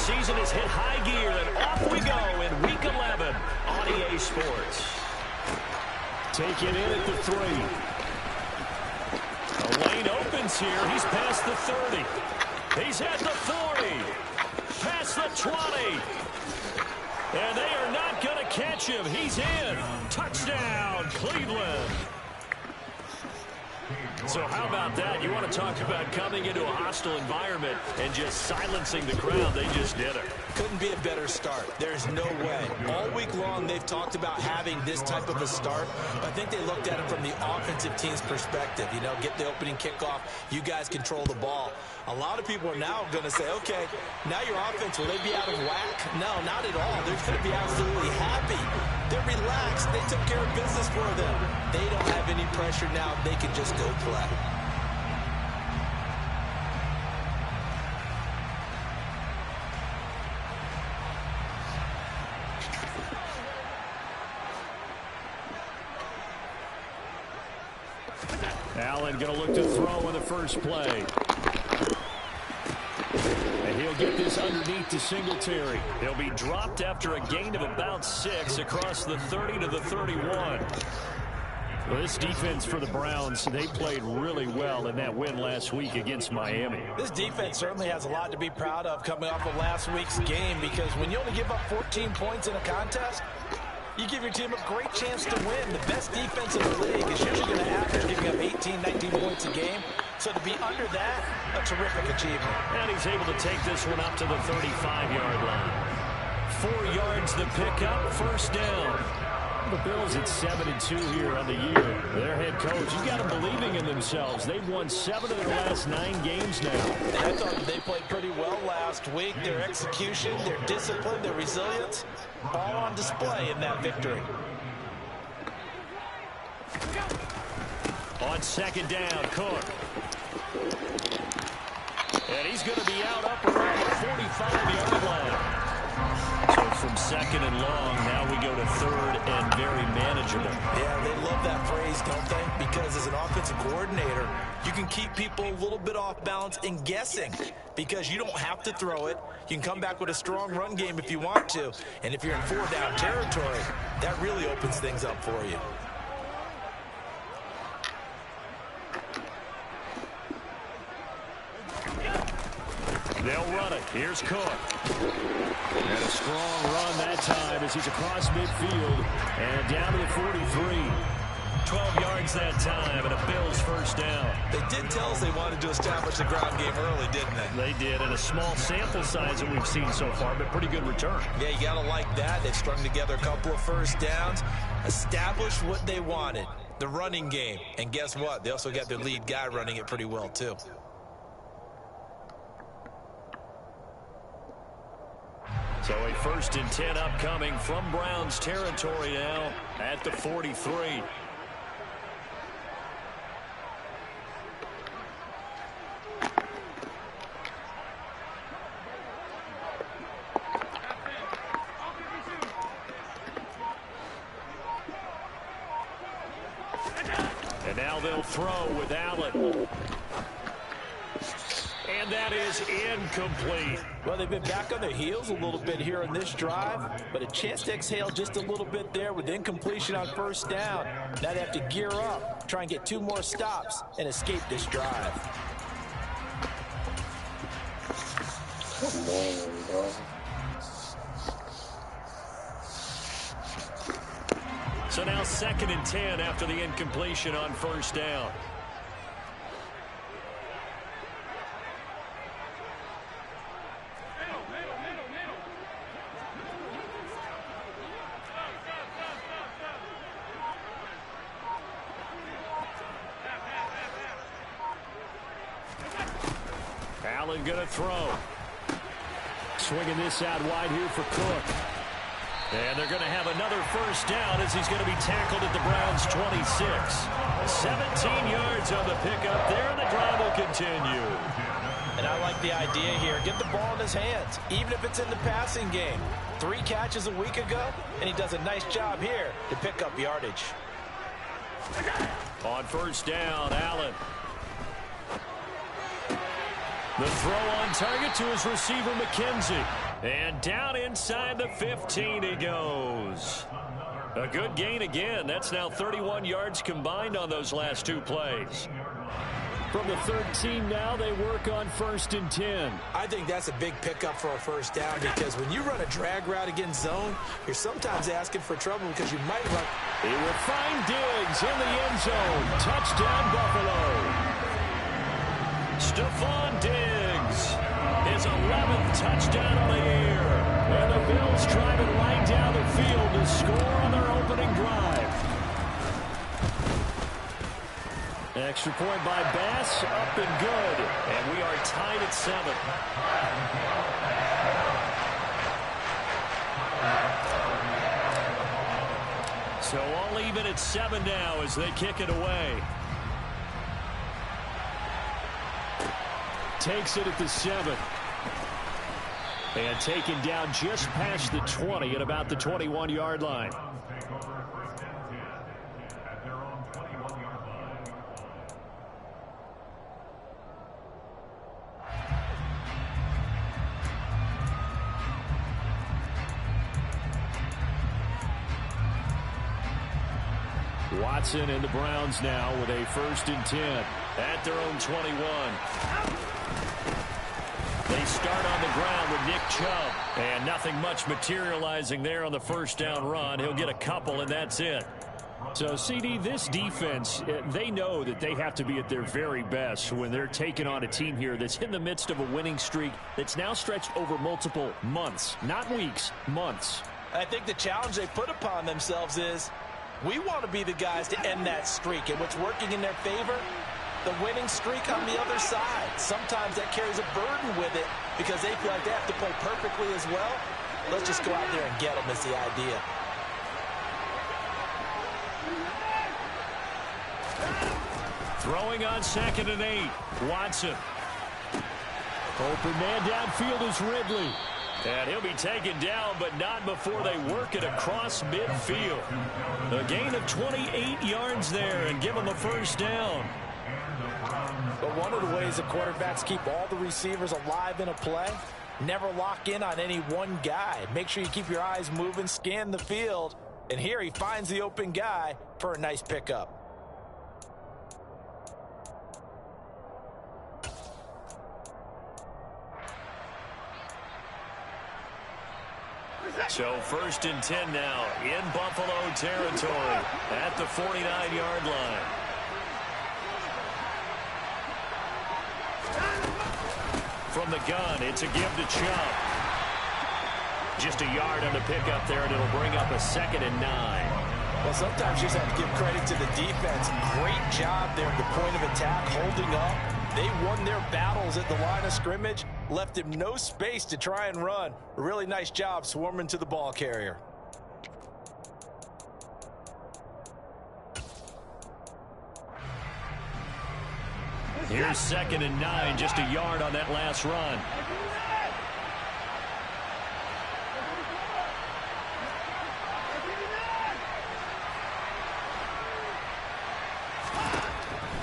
season has hit high gear, and off we go in Week 11 on EA Sports. Take it in at the 3. The lane opens here. He's past the 30. He's at the 40. Past the 20. And they are not going to catch him. He's in. Touchdown, Cleveland. So how about that? You want to talk about coming into a hostile environment and just silencing the crowd. They just did it. Couldn't be a better start. There's no way. All week long, they've talked about having this type of a start. I think they looked at it from the offensive team's perspective. You know, get the opening kickoff. You guys control the ball. A lot of people are now going to say, okay, now your offense, will they be out of whack? No, not at all. They're going to be absolutely happy. They're relaxed. They took care of business for them. They don't have any pressure now. They can just go play. Allen going to look to throw on the first play. And he'll get this underneath to Singletary. He'll be dropped after a gain of about 6 across the 30 to the 31. Well, this defense for the Browns, they played really well in that win last week against Miami. This defense certainly has a lot to be proud of coming off of last week's game, because when you only give up 14 points in a contest, you give your team a great chance to win. The best defense in the league is usually going to average giving up 18, 19 points a game. So to be under that, a terrific achievement. And he's able to take this one up to the 35-yard line. 4 yards the pickup, first down. The Bills at 7-2 here on the year. Their head coach, you got them believing in themselves. They've won 7 of their last 9 games now. And I thought they played pretty well last week. Their execution, their discipline, their resilience, all on display in that victory. On second down, Cook. And he's going to be out up around the 45-yard line. So from second and long, now we go to third and very manageable. Yeah, they love that phrase, don't they? Because as an offensive coordinator, you can keep people a little bit off balance and guessing, because you don't have to throw it. You can come back with a strong run game if you want to. And if you're in 4-down territory, that really opens things up for you. They'll run it. Here's Cook. And a strong run that time as he's across midfield and down to the 43. 12 yards that time and a Bills first down. They did tell us they wanted to establish the ground game early, didn't they? They did, and a small sample size that we've seen so far, but pretty good return. Yeah, you got to like that. They've strung together a couple of first downs, established what they wanted, the running game. And guess what? They also got their lead guy running it pretty well, too. So a 1st and 10 upcoming from Browns territory now at the 43. And now they'll throw with Allen. And that is incomplete. Well, they've been back on their heels a little bit here in this drive, but a chance to exhale just a little bit there with incompletion on first down. Now they have to gear up, try and get 2 more stops, and escape this drive. So now 2nd and 10 after the incompletion on first down. Allen going to throw. Swinging this out wide here for Cook. And they're going to have another first down as he's going to be tackled at the Browns' 26. 17 yards on the pickup there, and the drive will continue. And I like the idea here. Get the ball in his hands, even if it's in the passing game. 3 catches a week ago, and he does a nice job here to pick up yardage. On first down, Allen. The throw on target to his receiver, McKenzie. And down inside the 15 he goes. A good gain again. That's now 31 yards combined on those last two plays. From the 13 now, they work on 1st and 10. I think that's a big pickup for a first down because when you run a drag route against zone, you're sometimes asking for trouble because you might run. He will find Diggs in the end zone. Touchdown, Buffalo. Stephon Diggs, his 11th touchdown of the year. And the Bills driving right down the field to score on their opening drive. Extra point by Bass, up and good. And we are tied at 7. So all even at 7 now as they kick it away. Takes it at the 7. And taken down just past the 20 at about the 21-yard line. Watson and the Browns now with a 1st and 10 at their own 21. They start on the ground with Nick Chubb. And nothing much materializing there on the first down run. He'll get a couple, and that's it. So, CD, this defense, they know that they have to be at their very best when they're taking on a team here that's in the midst of a winning streak that's now stretched over multiple months. Not weeks, months. I think the challenge they put upon themselves is we want to be the guys to end that streak. And what's working in their favor? The winning streak on the other side. Sometimes that carries a burden with it because they feel like they have to play perfectly as well. Let's just go out there and get them is the idea. Throwing on 2nd and 8. Watson. Open man downfield is Ridley. And he'll be taken down, but not before they work it across midfield. A gain of 28 yards there and give them a first down. But one of the ways the quarterbacks keep all the receivers alive in a play, never lock in on any one guy. Make sure you keep your eyes moving, scan the field. And here he finds the open guy for a nice pickup. So 1st and 10 now in Buffalo territory at the 49-yard line. From the gun, it's a give to Chubb. Just a yard on the pickup there, and it'll bring up a 2nd and 9. Well, sometimes you just have to give credit to the defense. Great job there at the point of attack, holding up. They won their battles at the line of scrimmage, left him no space to try and run. A really nice job swarming to the ball carrier. Here's 2nd and 9, just a yard on that last run.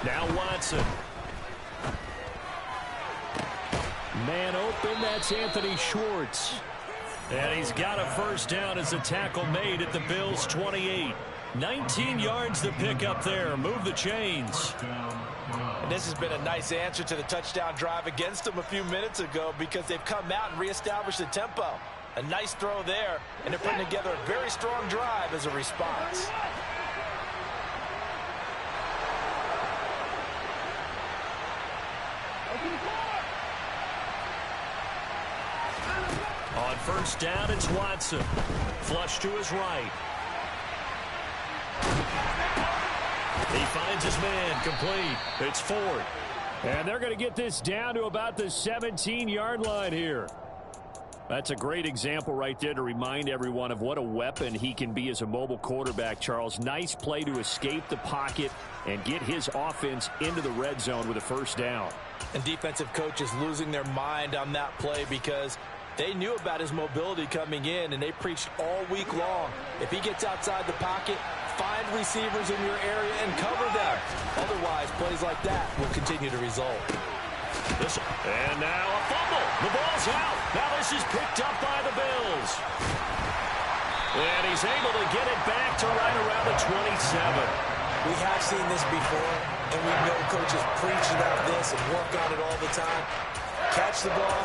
Now Watson. Man open, that's Anthony Schwartz. And he's got a first down as a tackle made at the Bills' 28. 19 yards to pick up there. Move the chains. And this has been a nice answer to the touchdown drive against them a few minutes ago because they've come out and reestablished the tempo. A nice throw there, and they're putting together a very strong drive as a response. On first down, it's Watson. Flush to his right. He finds his man, complete. It's Ford. And they're going to get this down to about the 17-yard line here. That's a great example right there to remind everyone of what a weapon he can be as a mobile quarterback, Charles. Nice play to escape the pocket and get his offense into the red zone with a first down. And defensive coaches losing their mind on that play because they knew about his mobility coming in, and they preached all week long. If he gets outside the pocket, find receivers in your area and cover them. Otherwise, plays like that will continue to result. And now a fumble. The ball's out. Now this is picked up by the Bills. And he's able to get it back to right around the 27. We have seen this before, and we know coaches preach about this and work on it all the time. Catch the ball.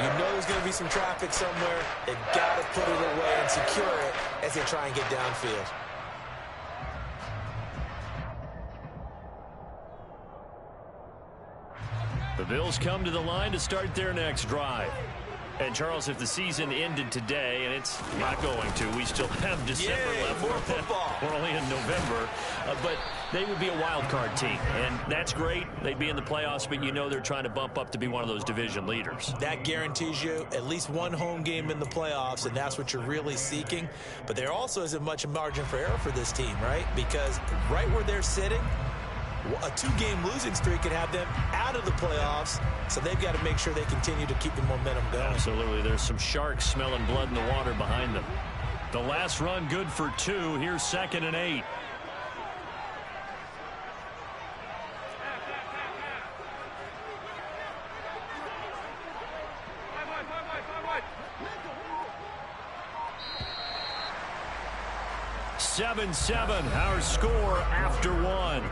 You know there's going to be some traffic somewhere. They've got to put it away and secure it as they try and get downfield. The Bills come to the line to start their next drive. And, Charles, if the season ended today, and it's not going to, we still have December left. More football. We're only in November. But they would be a wild card team. And that's great. They'd be in the playoffs, but you know they're trying to bump up to be one of those division leaders. That guarantees you at least one home game in the playoffs, and that's what you're really seeking. But there also isn't much margin for error for this team, right? Because right where they're sitting, a 2-game losing streak could have them out of the playoffs, so they've got to make sure they continue to keep the momentum going. Absolutely. There's some sharks smelling blood in the water behind them. The last run good for 2. Here's 2nd and 8. Seven, our score after 1.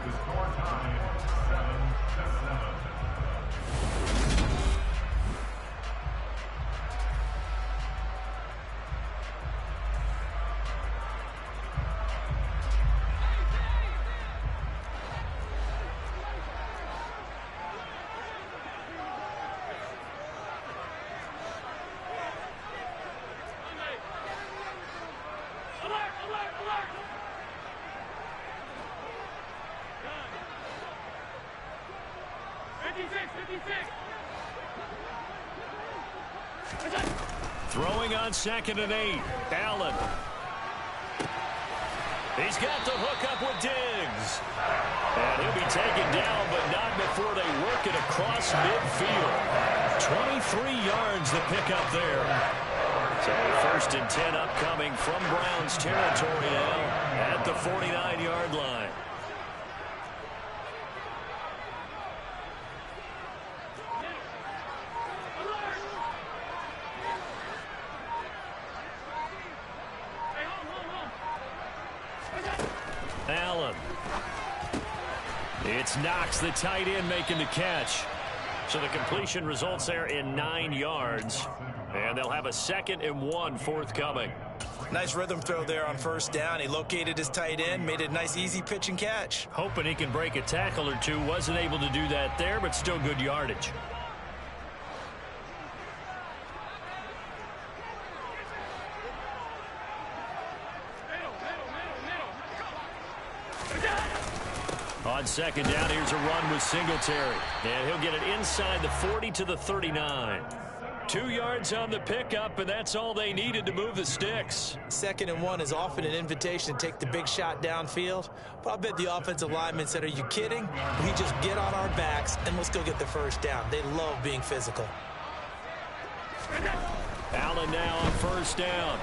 Throwing on 2nd and 8. Allen. He's got the hook up with Diggs. And he'll be taken down, but not before they work it across midfield. 23 yards the pickup there. So 1st and 10 upcoming from Browns territory now at the 49-yard line. Allen. It's Knox, the tight end, making the catch. So the completion results there in 9 yards. And they'll have a 2nd and 1 forthcoming. Nice rhythm throw there on 1st down. He located his tight end, made it a nice easy pitch and catch. Hoping he can break a tackle or two. Wasn't able to do that there, but still good yardage. On 2nd down, here's a run with Singletary. And he'll get it inside the 40 to the 39. 2 yards on the pickup, and that's all they needed to move the sticks. 2nd and 1 is often an invitation to take the big shot downfield. But I bet the offensive lineman said, are you kidding? We just get on our backs, and let's go get the 1st down. They love being physical. Allen now on 1st down.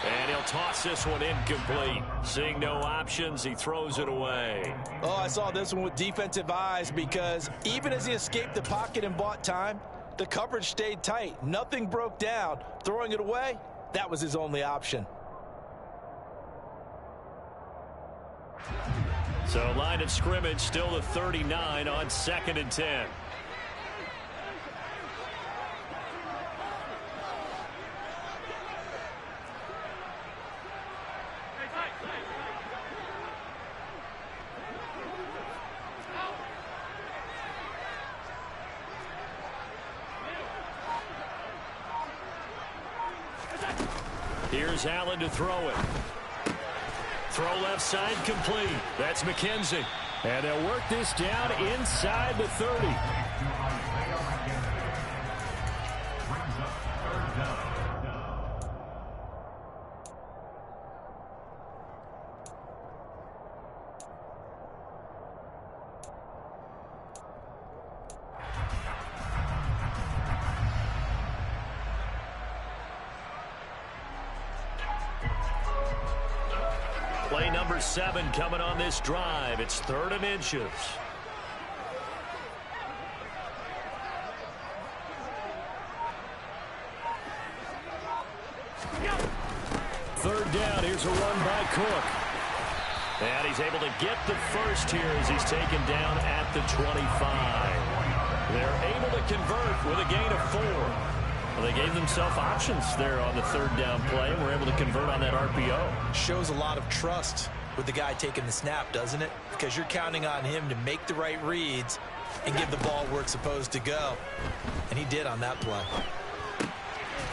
And he'll toss this one incomplete. Seeing no options, he throws it away. Oh, I saw this one with defensive eyes because even as he escaped the pocket and bought time, the coverage stayed tight. Nothing broke down. Throwing it away, that was his only option. So line of scrimmage still the 39 on 2nd and 10. Here's Allen to throw it. Throw left side complete. That's McKenzie. And they'll work this down inside the 30. Play number 7 coming on this drive. It's 3rd and inches. There's a run by Cook. And he's able to get the first here as he's taken down at the 25. They're able to convert with a gain of 4. Well, they gave themselves options there on the third down play and were able to convert on that RPO. Shows a lot of trust with the guy taking the snap, doesn't it? Because you're counting on him to make the right reads and give the ball where it's supposed to go. And he did on that play.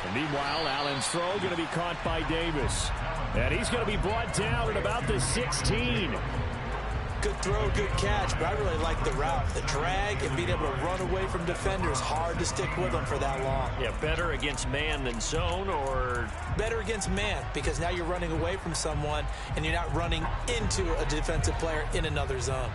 And meanwhile, Allen's throw going to be caught by Davis. And he's going to be brought down at about the 16. Good throw, good catch, but I really like the route. The drag and being able to run away from defenders, hard to stick with them for that long. Yeah, better against man than zone, or? Better against man, because now you're running away from someone and you're not running into a defensive player in another zone.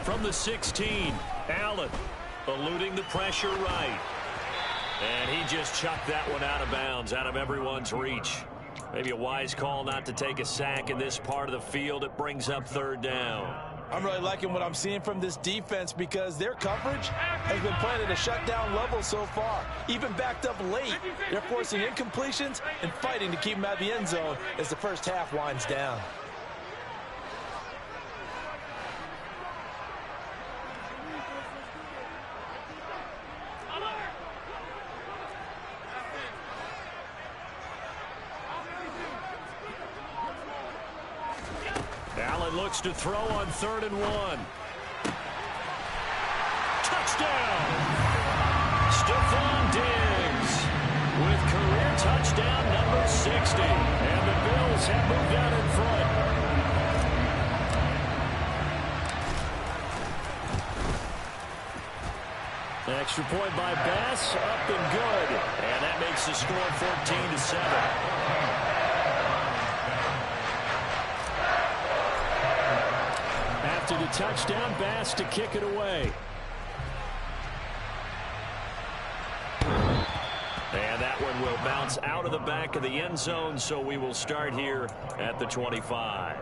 From the 16, Allen eluding the pressure right. And he just chucked that one out of bounds, out of everyone's reach. Maybe a wise call not to take a sack in this part of the field. It brings up third down. I'm really liking what I'm seeing from this defense because their coverage has been playing at a shutdown level so far. Even backed up late, they're forcing incompletions and fighting to keep them out of the end zone as the first half winds down. Allen looks to throw on 3rd and 1. Touchdown! Stephon Diggs with career touchdown number 60. And the Bills have moved out in front. Extra point by Bass, up and good. And that makes the score 14-7. After the touchdown, Bass to kick it away. And that one will bounce out of the back of the end zone, so we will start here at the 25.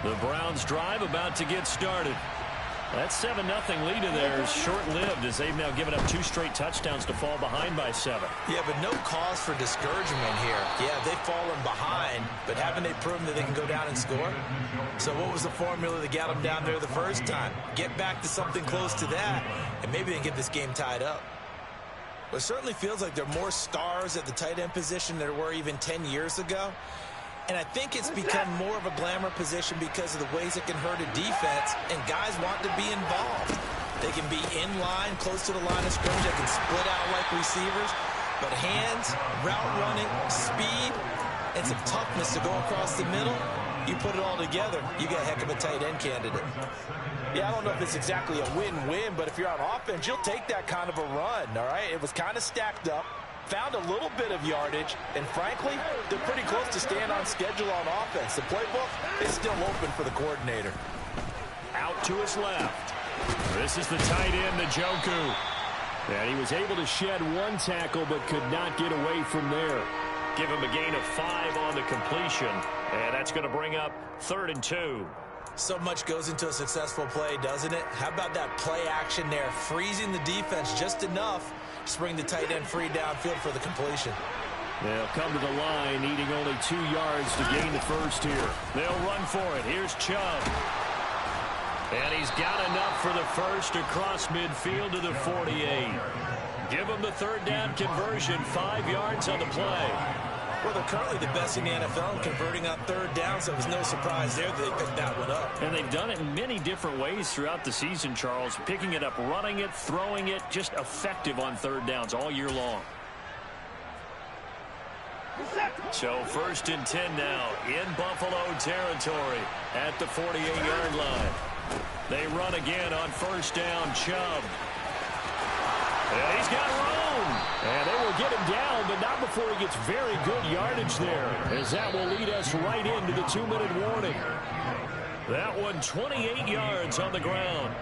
The Browns drive about to get started. That 7-0 lead of theirs short-lived as they've now given up 2 straight touchdowns to fall behind by 7. Yeah, but no cause for discouragement here. Yeah, they've fallen behind, but haven't they proven that they can go down and score? So what was the formula that got them down there the first time? Get back to something close to that, and maybe they can get this game tied up. But it certainly feels like there are more stars at the tight end position than there were even 10 years ago. And I think it's become more of a glamour position because of the ways it can hurt a defense, and guys want to be involved. They can be in line, close to the line of scrimmage. They can split out like receivers. But hands, route running, speed, and some toughness to go across the middle, you put it all together, you got a heck of a tight end candidate. Yeah, I don't know if it's exactly a win-win, but if you're on offense, you'll take that kind of a run, all right? It was kind of stacked up. Found a little bit of yardage, and frankly, they're pretty close to staying on schedule on offense. The playbook is still open for the coordinator. Out to his left. This is the tight end, Njoku. And he was able to shed 1 tackle, but could not get away from there. Give him a gain of 5 on the completion, and that's going to bring up 3rd and 2. So much goes into a successful play, doesn't it? How about that play action there, freezing the defense just enough to bring the tight end free downfield for the completion. They'll come to the line, needing only 2 yards to gain the first here. They'll run for it. Here's Chubb. And he's got enough for the first across midfield to the 48. Give him the 3rd down conversion, 5 yards on the play. Well, they're currently the best in the NFL in converting on 3rd down, so it was no surprise there that they picked that one up. And they've done it in many different ways throughout the season, Charles. Picking it up, running it, throwing it, just effective on 3rd downs all year long. So 1st and 10 now in Buffalo territory at the 48-yard line. They run again on 1st down, Chubb. And he's got room. And they will get him down, but not before he gets very good yardage there, as that will lead us right into the 2-minute warning. That one 28 yards on the ground.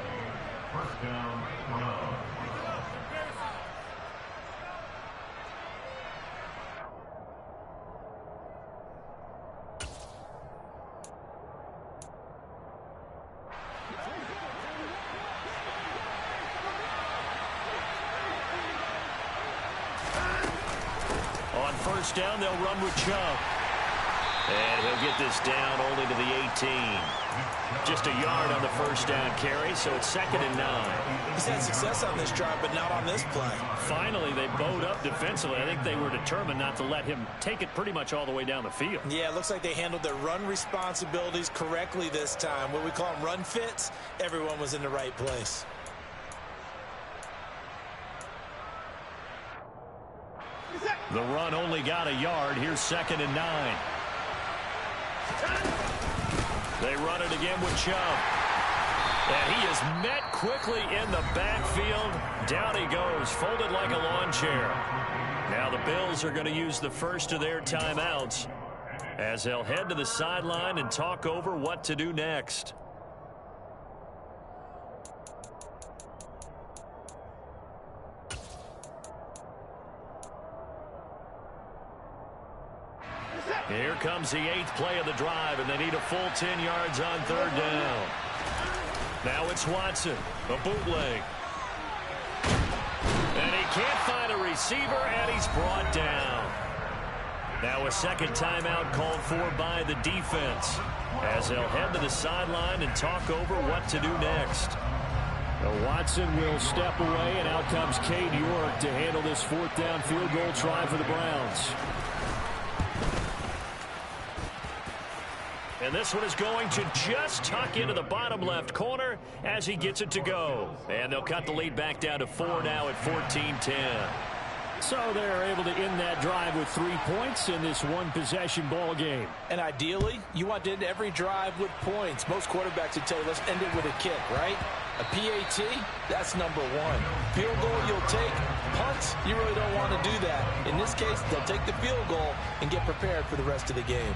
first down, they'll run with Chubb. And he'll get this down only to the 18. Just a yard on the first down carry, so it's 2nd and 9. He's had success on this drive, but not on this play. Finally, they bowed up defensively. I think they were determined not to let him take it pretty much all the way down the field. Yeah, it looks like they handled their run responsibilities correctly this time. What we call them run fits, everyone was in the right place. The run only got a yard. Here's 2nd and 9. They run it again with Chubb. And he is met quickly in the backfield. Down he goes, folded like a lawn chair. Now the Bills are going to use the first of their timeouts as they'll head to the sideline and talk over what to do next. Here comes the 8th play of the drive, and they need a full 10 yards on 3rd down. Now it's Watson, a bootleg. And he can't find a receiver, and he's brought down. Now a second timeout called for by the defense as they'll head to the sideline and talk over what to do next. Watson will step away, and out comes Cade York to handle this 4th down field goal try for the Browns. And this one is going to just tuck into the bottom left corner as he gets it to go. And they'll cut the lead back down to 4 now at 14-10. So they're able to end that drive with 3 points in this one-possession ball game. And ideally, you want to end every drive with points. Most quarterbacks would tell you, let's end it with a kick, right? A PAT, that's number 1. Field goal, you'll take. Punts, you really don't want to do that. In this case, they'll take the field goal and get prepared for the rest of the game.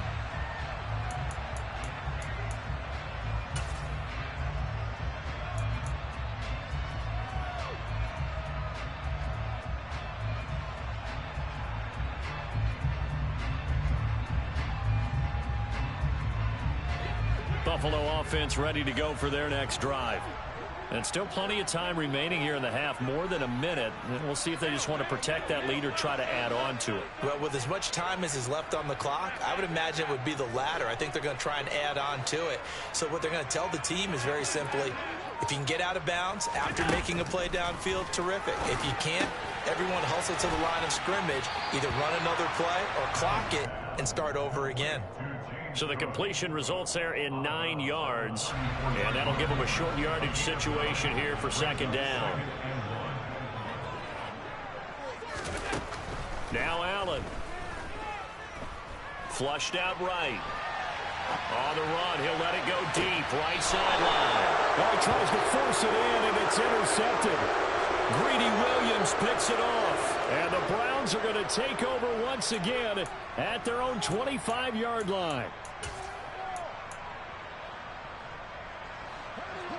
Buffalo offense ready to go for their next drive. And still plenty of time remaining here in the half, more than a minute. And we'll see if they just want to protect that lead or try to add on to it. Well, with as much time as is left on the clock, I would imagine it would be the latter. I think they're going to try and add on to it. So what they're going to tell the team is very simply, if you can get out of bounds after making a play downfield, terrific. If you can't, everyone hustle to the line of scrimmage, either run another play or clock it and start over again. So the completion results there in 9 yards, and that'll give them a short yardage situation here for 2nd down. Now Allen. Flushed out right. On the run, he'll let it go deep, right sideline. Well, he tries to force it in, and it's intercepted. Greedy Williams picks it off. And the Browns are going to take over once again at their own 25-yard line.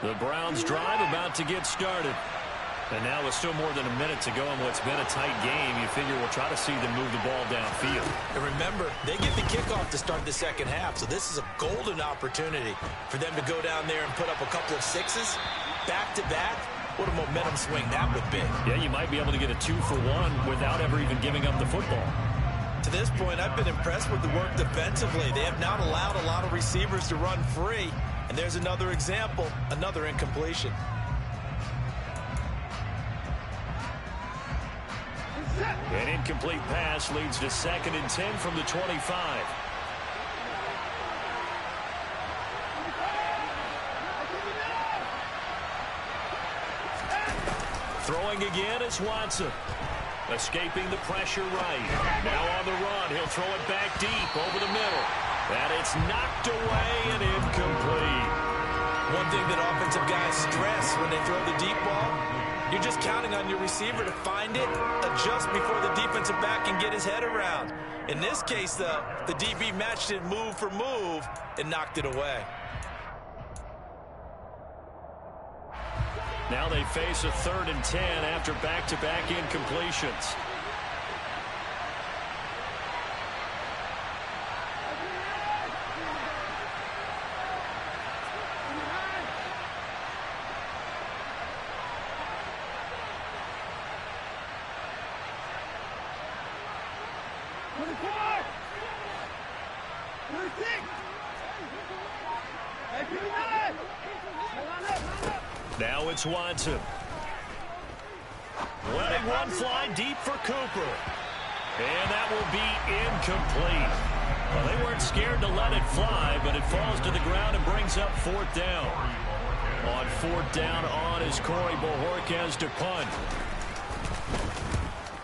The Browns drive about to get started. And now with still more than a minute to go in what's been a tight game, you figure we'll try to see them move the ball downfield. And remember, they get the kickoff to start the second half, so this is a golden opportunity for them to go down there and put up a couple of sixes back-to-back. What a momentum swing that would be. Yeah, you might be able to get a 2-for-1 without ever even giving up the football. To this point, I've been impressed with the work defensively. They have not allowed a lot of receivers to run free. And there's another example, another incompletion. An incomplete pass leads to 2nd and 10 from the 25. Throwing again is Watson. Escaping the pressure right. Now on the run, he'll throw it back deep over the middle. And it's knocked away and incomplete. One thing that offensive guys stress when they throw the deep ball, you're just counting on your receiver to find it, adjust before the defensive back can get his head around. In this case, though, the DB matched it move for move and knocked it away. Now they face a 3rd and 10 after back-to-back incompletions. Now it's Watson. Letting one fly deep for Cooper. And that will be incomplete. Well, they weren't scared to let it fly, but it falls to the ground and brings up fourth down. On fourth down on is Corey Bojorquez to punt.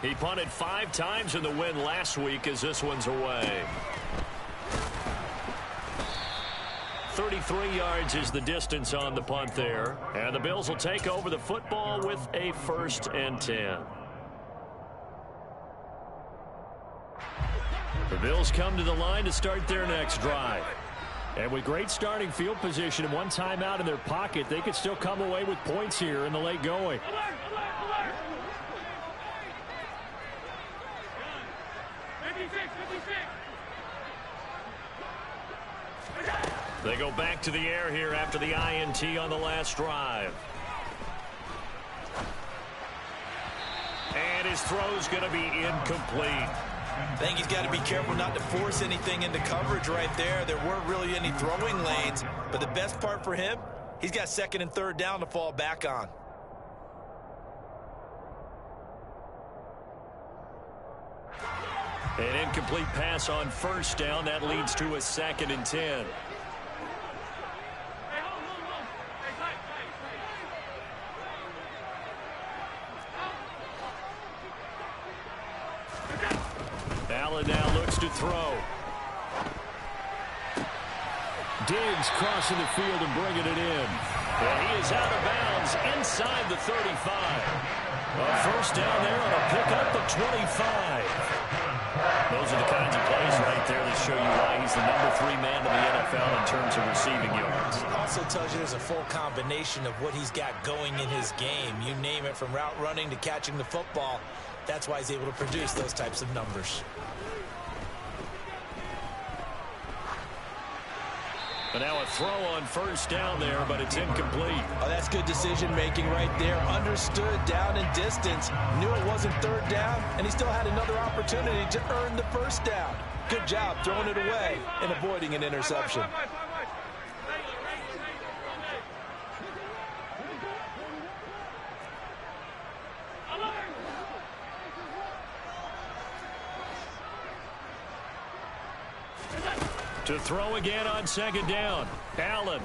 He punted 5 times in the win last week as this one's away. 33 yards is the distance on the punt there. And the Bills will take over the football with a 1st and 10. The Bills come to the line to start their next drive. And with great starting field position and one timeout in their pocket, they could still come away with points here in the late going. They go back to the air here after the INT on the last drive. And his throw's going to be incomplete. I think he's got to be careful not to force anything into coverage right there. There weren't really any throwing lanes, but the best part for him, he's got 2nd and 3rd down to fall back on. An incomplete pass on 1st down. That leads to a 2nd and 10. Allen now looks to throw. Diggs crossing the field and bringing it in. And he is out of bounds inside the 35. A 1st down there on a pickup of 25. Those are the kinds of plays right there that show you why he's the number 3 man in the NFL in terms of receiving yards. It also tells you there's a full combination of what he's got going in his game. You name it, from route running to catching the football. That's why he's able to produce those types of numbers. And now a throw on 1st down there, but it's incomplete. Oh, that's good decision-making right there. Understood down and distance. Knew it wasn't 3rd down, and he still had another opportunity to earn the 1st down. Good job throwing it away and avoiding an interception. To throw again on 2nd down. Allen.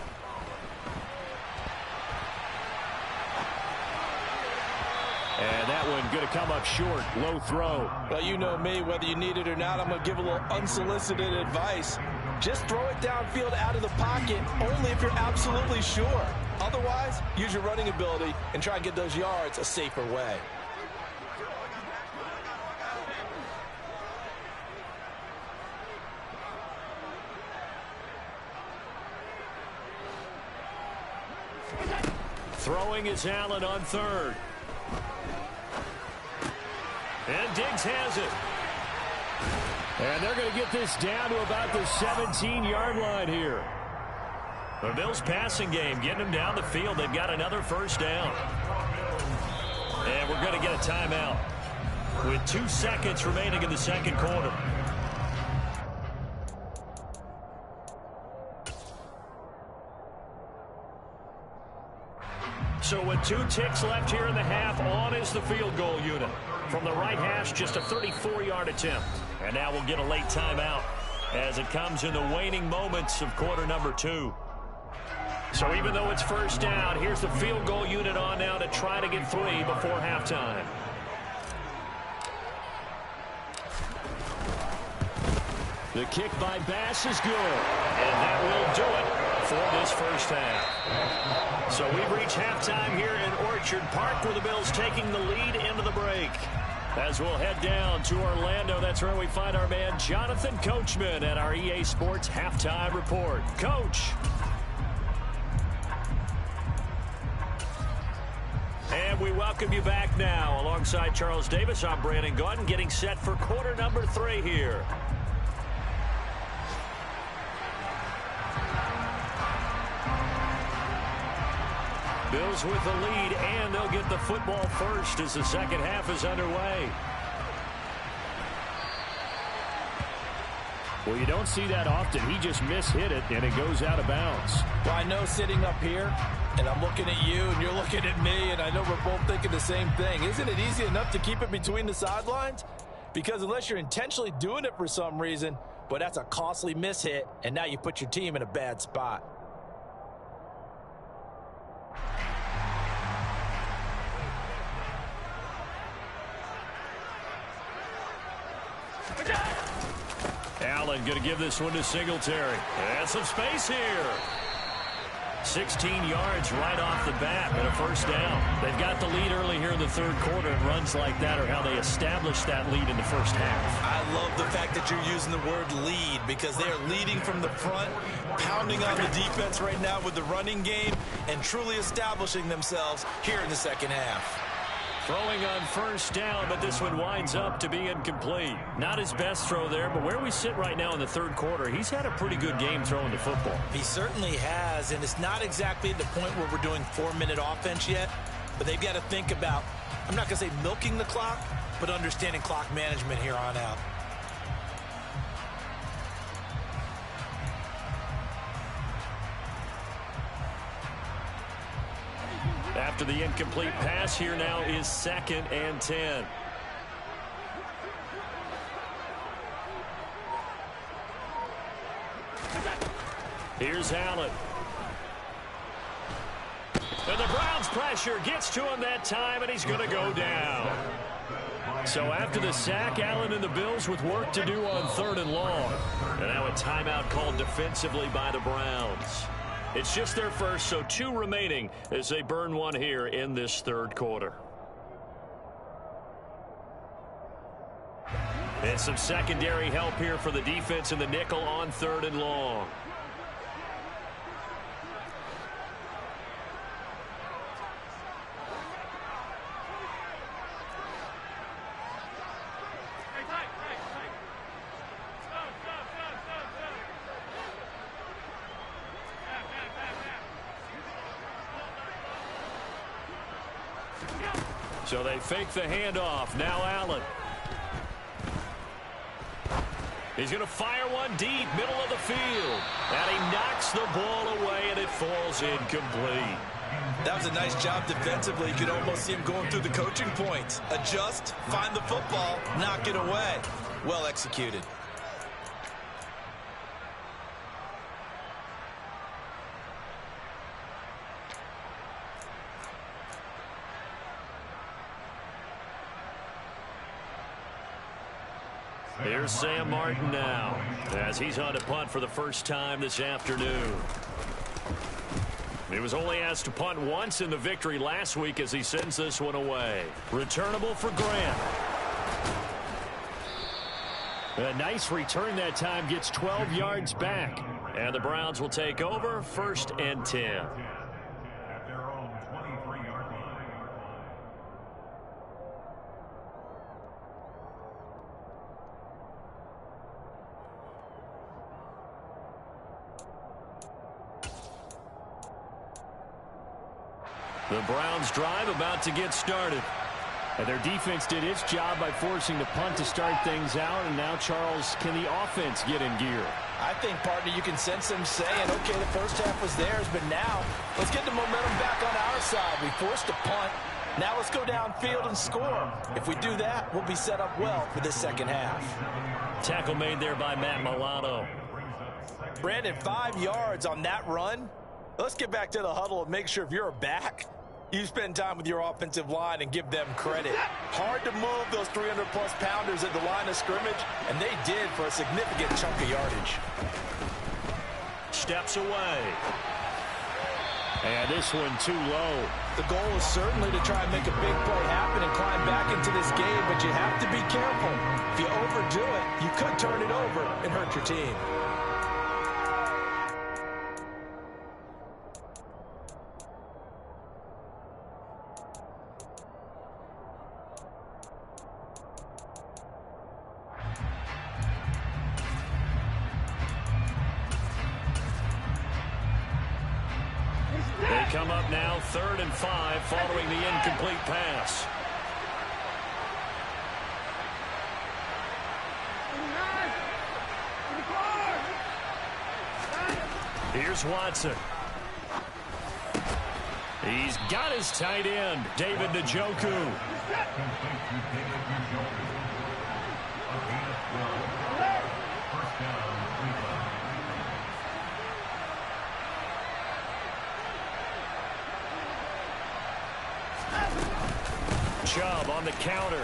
And that one going to come up short. Low throw. Well, you know me, whether you need it or not, I'm going to give a little unsolicited advice. Just throw it downfield out of the pocket only if you're absolutely sure. Otherwise, use your running ability and try and get those yards a safer way. Throwing is Allen on 3rd. And Diggs has it. And they're going to get this down to about the 17-yard line here. The Bills passing game, getting them down the field. They've got another 1st down. And we're going to get a timeout with 2 seconds remaining in the 2nd quarter. So with 2 ticks left here in the half, on is the field goal unit. From the right hash, just a 34-yard attempt. And now we'll get a late timeout as it comes in the waning moments of quarter number 2. So even though it's 1st down, here's the field goal unit on now to try to get 3 before halftime. The kick by Bass is good. And that will do it for this 1st half. So we've reached halftime here in Orchard Park, where the Bills taking the lead into the break. As we'll head down to Orlando, that's where we find our man Jonathan Coachman at our EA Sports Halftime Report. Coach. And we welcome you back now. Alongside Charles Davis, I'm Brandon Gaudin, getting set for quarter number 3 here. Bills with the lead, and they'll get the football first as the 2nd half is underway. Well, you don't see that often. He just mishit it, and it goes out of bounds. Well, I know sitting up here, and I'm looking at you, and you're looking at me, and I know we're both thinking the same thing. Isn't it easy enough to keep it between the sidelines? Because unless you're intentionally doing it for some reason, but that's a costly mishit, and now you put your team in a bad spot. Allen going to give this one to Singletary. And some space here. 16 yards right off the bat and a first down. They've got the lead early here in the third quarter, and runs like that are how they establish that lead in the first half. I love the fact that you're using the word lead, because they are leading from the front, pounding on the defense right now with the running game, and truly establishing themselves here in the second half. Throwing on first down, but this one winds up to be incomplete. Not his best throw there, but where we sit right now in the third quarter, he's had a pretty good game throwing the football. He certainly has, and it's not exactly at the point where we're doing 4-minute offense yet, but they've got to think about, I'm not going to say milking the clock, but understanding clock management here on out. After the incomplete pass, here now is 2nd and 10. Here's Allen. And the Browns pressure gets to him that time, and he's going to go down. So after the sack, Allen and the Bills with work to do on 3rd and long. And now a timeout called defensively by the Browns. It's just their first, so 2 remaining as they burn one here in this third quarter. And some secondary help here for the defense in the nickel on 3rd and long. So they fake the handoff. Now Allen. He's going to fire one deep, middle of the field. And he knocks the ball away, and it falls incomplete. That was a nice job defensively. You could almost see him going through the coaching points. Adjust, find the football, knock it away. Well executed. Here's Sam Martin now, as he's on to punt for the first time this afternoon. He was only asked to punt once in the victory last week as he sends this one away. Returnable for Grant. A nice return that time, gets 12 yards back. And the Browns will take over, 1st and 10. The Browns drive about to get started. And their defense did its job by forcing the punt to start things out. And now, Charles, can the offense get in gear? I think, partner, you can sense them saying, okay, the first half was theirs, but now let's get the momentum back on our side. We forced a punt. Now let's go downfield and score. If we do that, we'll be set up well for the second half. Tackle made there by Matt Milano. Brandon, 5 yards on that run. Let's get back to the huddle and make sure if you're a back, you spend time with your offensive line and give them credit. Hard to move those 300-plus pounders at the line of scrimmage, and they did for a significant chunk of yardage. Steps away. And this one too low. The goal is certainly to try and make a big play happen and climb back into this game, but you have to be careful. If you overdo it, you could turn it over and hurt your team. Come up now, 3rd and 5, following the incomplete pass. Here's Watson. He's got his tight end, David Njoku. Chubb on the counter.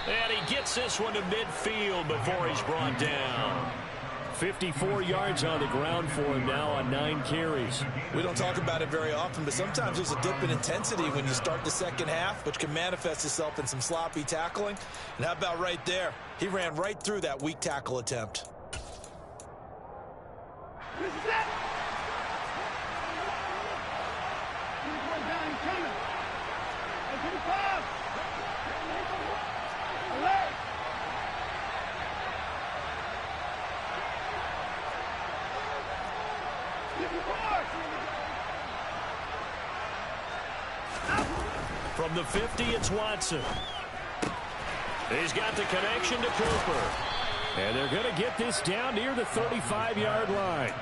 And he gets this one to midfield before he's brought down. 54 yards on the ground for him now on 9 carries. We don't talk about it very often, but sometimes there's a dip in intensity when you start the second half, which can manifest itself in some sloppy tackling. And how about right there? He ran right through that weak tackle attempt. From the 50, it's Watson. He's got the connection to Cooper. And they're going to get this down near the 35-yard line.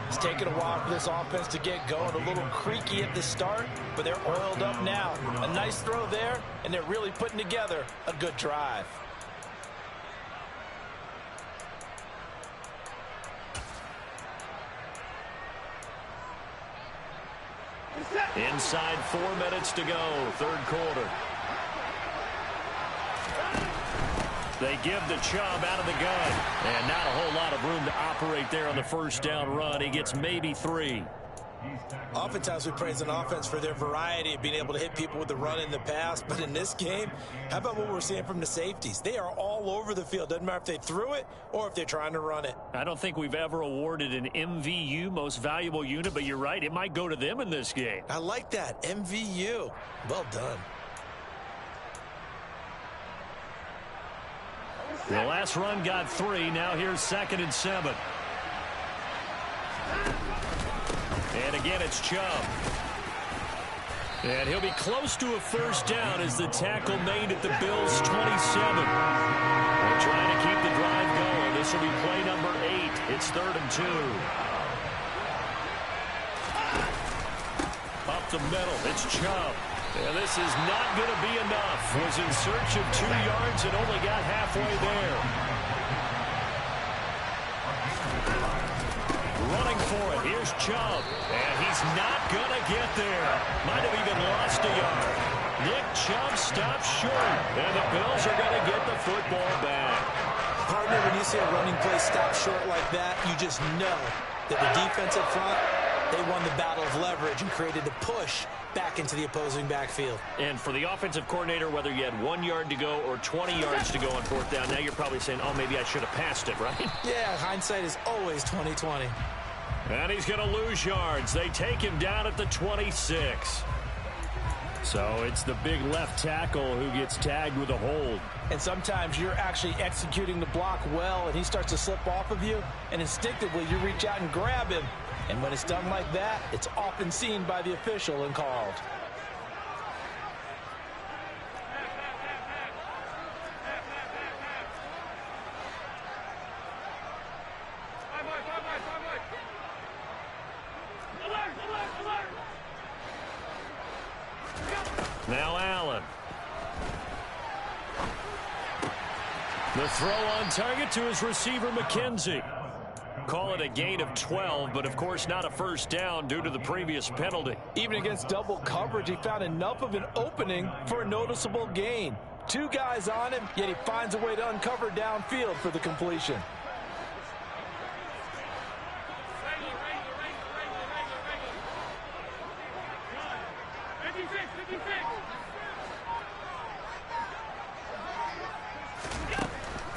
It's taken a while for this offense to get going. A little creaky at the start, but they're oiled up now. A nice throw there, and they're really putting together a good drive. Inside 4 minutes to go, third quarter. They give the Chubb out of the gun. And not a whole lot of room to operate there on the first down run. He gets maybe 3. Oftentimes we praise an offense for their variety of being able to hit people with the run in the pass. But in this game, how about what we're seeing from the safeties? They are all over the field. Doesn't matter if they threw it or if they're trying to run it. I don't think we've ever awarded an MVU, most valuable unit, but you're right. It might go to them in this game. I like that. MVU. Well done. The last run got 3. Now here's 2nd and 7. And again, it's Chubb. And he'll be close to a first down as the tackle made at the Bills' 27. They're trying to keep the drive going. This will be play number 8. It's 3rd and 2. Up the middle, it's Chubb. And this is not going to be enough. Was in search of 2 yards and only got halfway there. Running for it. Here's Chubb. And he's not going to get there. Might have even lost a yard. Nick Chubb stops short. And the Bills are going to get the football back. Partner, when you see a running play stop short like that, you just know that the defense up front, they won the battle of leverage and created a push back into the opposing backfield. And for the offensive coordinator, whether you had 1 yard to go or 20 yards to go on 4th down, now you're probably saying, oh, maybe I should have passed it, right? Yeah, hindsight is always 20/20. And he's going to lose yards. They take him down at the 26. So it's the big left tackle who gets tagged with a hold. And sometimes you're actually executing the block well, and he starts to slip off of you, and instinctively you reach out and grab him. And when it's done like that, it's often seen by the official and called. Now Allen. The throw on target to his receiver, McKenzie. Call it a gain of 12, but of course not a first down due to the previous penalty. Even against double coverage, he found enough of an opening for a noticeable gain. 2 guys on him, yet he finds a way to uncover downfield for the completion.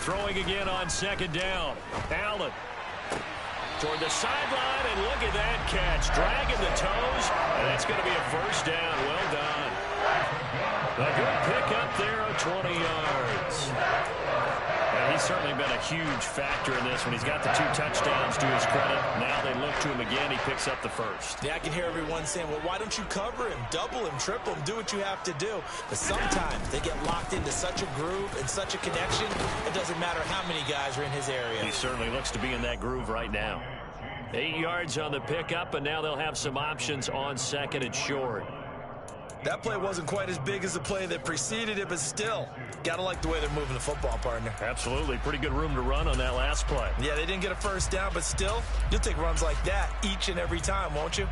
Throwing again on 2nd down. Allen toward the sideline, and look at that catch. Dragging the toes, and that's going to be a first down. Well done. A good pickup there of 20 yards. Yeah, he's certainly been a huge factor in this when he's got the 2 touchdowns to his credit. Now they look to him again. He picks up the first. Yeah, I can hear everyone saying, well, why don't you cover him, double him, triple him, do what you have to do. But sometimes they get locked into such a groove and such a connection, it doesn't matter how many guys are in his area. He certainly looks to be in that groove right now. 8 yards on the pickup, and now they'll have some options on 2nd and short. That play wasn't quite as big as the play that preceded it, but still, got to like the way they're moving the football, partner. Absolutely. Pretty good room to run on that last play. Yeah, they didn't get a first down, but still, you'll take runs like that each and every time, won't you?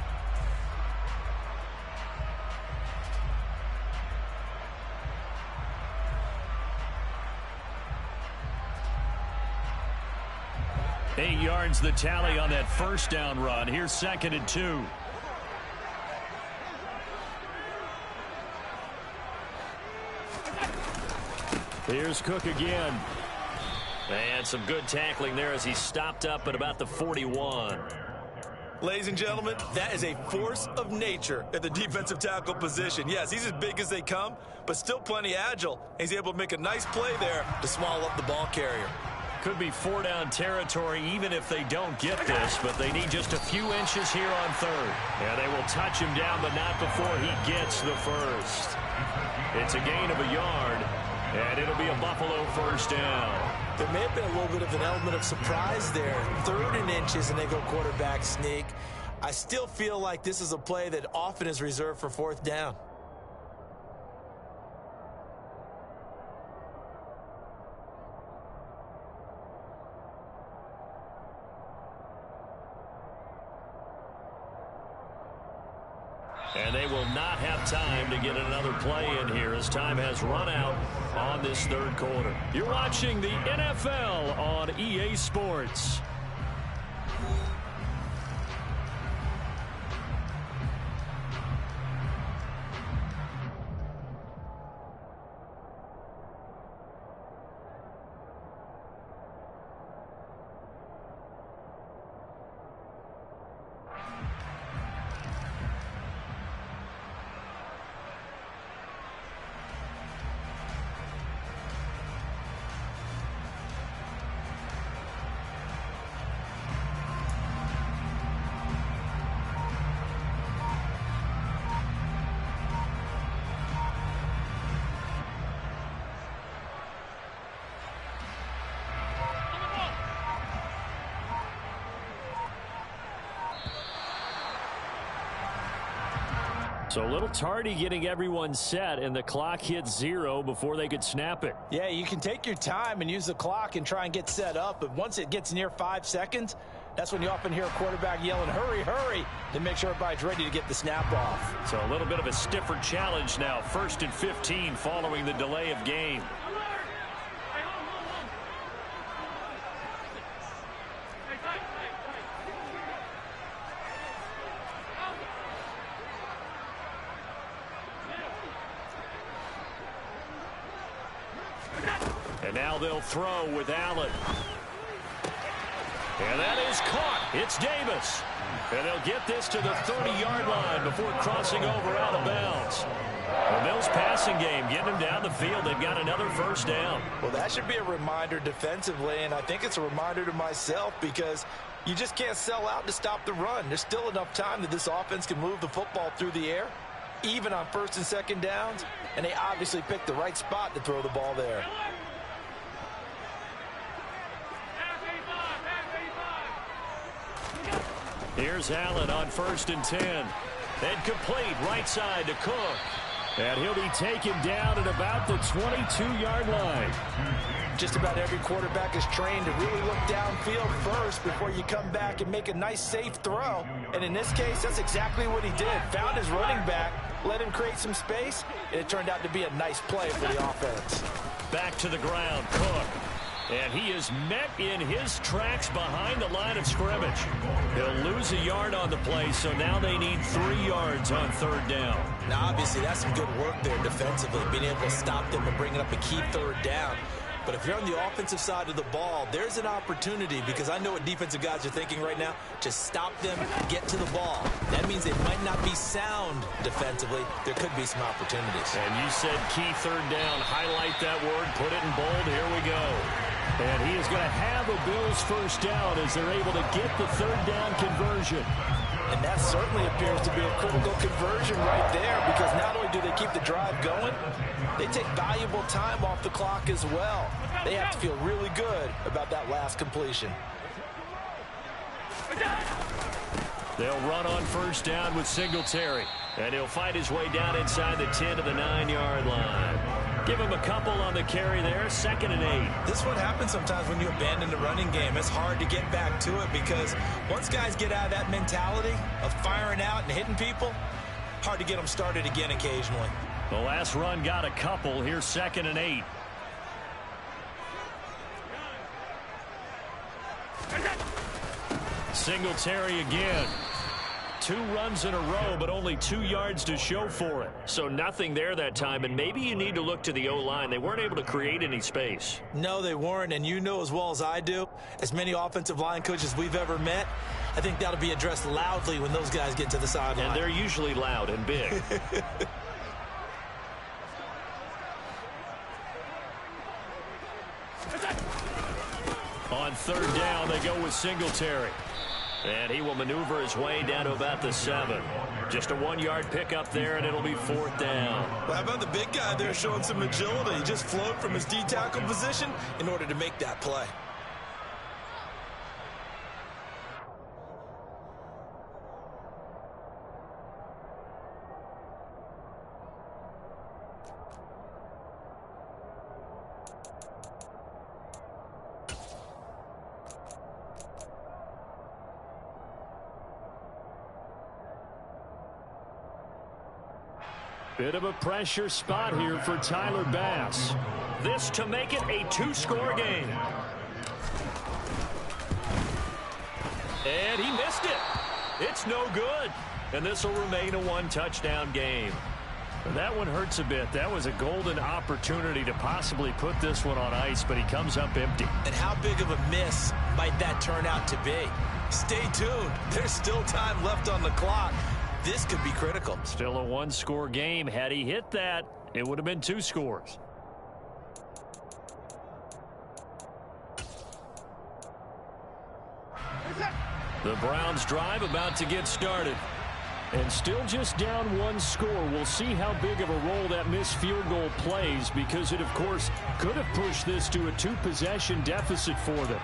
Eight yards the tally on that first down run. Here's 2nd and 2. Here's Cook again. And some good tackling there as he stopped up at about the 41. Ladies and gentlemen, that is a force of nature at the defensive tackle position. Yes, he's as big as they come, but still plenty agile. He's able to make a nice play there to swallow up the ball carrier. Could be 4-down territory even if they don't get this, but they need just a few inches here on 3rd. Yeah, they will touch him down, but not before he gets the first. It's a gain of a yard, and it'll be a Buffalo first down. There may have been a little bit of an element of surprise there. 3rd and inches, and they go quarterback sneak. I still feel like this is a play that often is reserved for 4th down. And they will not have time to get another play in here as time has run out on this 3rd quarter. You're watching the NFL on EA Sports. So a little tardy getting everyone set, and the clock hit 0 before they could snap it. Yeah, you can take your time and use the clock and try and get set up, but once it gets near 5 seconds, that's when you often hear a quarterback yelling, hurry, hurry, to make sure everybody's ready to get the snap off. So a little bit of a stiffer challenge now. 1st and 15 following the delay of game. And now they'll throw with Allen. And that is caught. It's Davis. And they'll get this to the 30-yard line before crossing over out of bounds. The Bills passing game, getting them down the field. They've got another first down. Well, that should be a reminder defensively, and I think it's a reminder to myself because you just can't sell out to stop the run. There's still enough time that this offense can move the football through the air, even on 1st and 2nd downs, and they obviously picked the right spot to throw the ball there. Here's Allen on 1st and 10. And complete right side to Cook. And he'll be taken down at about the 22-yard line. Just about every quarterback is trained to really look downfield first before you come back and make a nice, safe throw. And in this case, that's exactly what he did. Found his running back, let him create some space, and it turned out to be a nice play for the offense. Back to the ground, Cook. And he is met in his tracks behind the line of scrimmage. He'll lose a yard on the play, so now they need 3 yards on 3rd down. Now, obviously, that's some good work there defensively, being able to stop them and bringing up a key 3rd down. But if you're on the offensive side of the ball, there's an opportunity, because I know what defensive guys are thinking right now. Just stop them, get to the ball. That means they might not be sound defensively. There could be some opportunities. And you said key 3rd down. Highlight that word, put it in bold. Here we go. And he is going to have a Bills first down as they're able to get the third down conversion. And that certainly appears to be a critical conversion right there, because not only do they keep the drive going, they take valuable time off the clock as well. They have to feel really good about that last completion. They'll run on first down with Singletary. And he'll fight his way down inside the 10 to the 9-yard line. Give him a couple on the carry there, 2nd and 8. This one happens sometimes when you abandon the running game. It's hard to get back to it because once guys get out of that mentality of firing out and hitting people, hard to get them started again occasionally. The last run got a couple. Here's 2nd and 8. Singletary again. 2 runs in a row, but only 2 yards to show for it. So nothing there that time, and maybe you need to look to the O-line. They weren't able to create any space. No, they weren't, and you know as well as I do, as many offensive line coaches we've ever met, I think that'll be addressed loudly when those guys get to the sideline. And they're usually loud and big. On third down, they go with Singletary. And he will maneuver his way down to about the 7. Just a 1-yard pickup there, and it'll be 4th down. Well, how about the big guy there showing some agility? He just flowed from his D-tackle position in order to make that play. Bit of a pressure spot here for Tyler Bass. This to make it a 2-score game. And he missed it. It's no good. And this will remain a 1-touchdown game. That one hurts a bit. That was a golden opportunity to possibly put this one on ice, but he comes up empty. And how big of a miss might that turn out to be? Stay tuned. There's still time left on the clock. This could be critical. Still a 1-score game. Had he hit that, it would have been 2 scores. The Browns drive about to get started. And still just down 1 score. We'll see how big of a role that missed field goal plays, because it, of course, could have pushed this to a 2-possession deficit for them.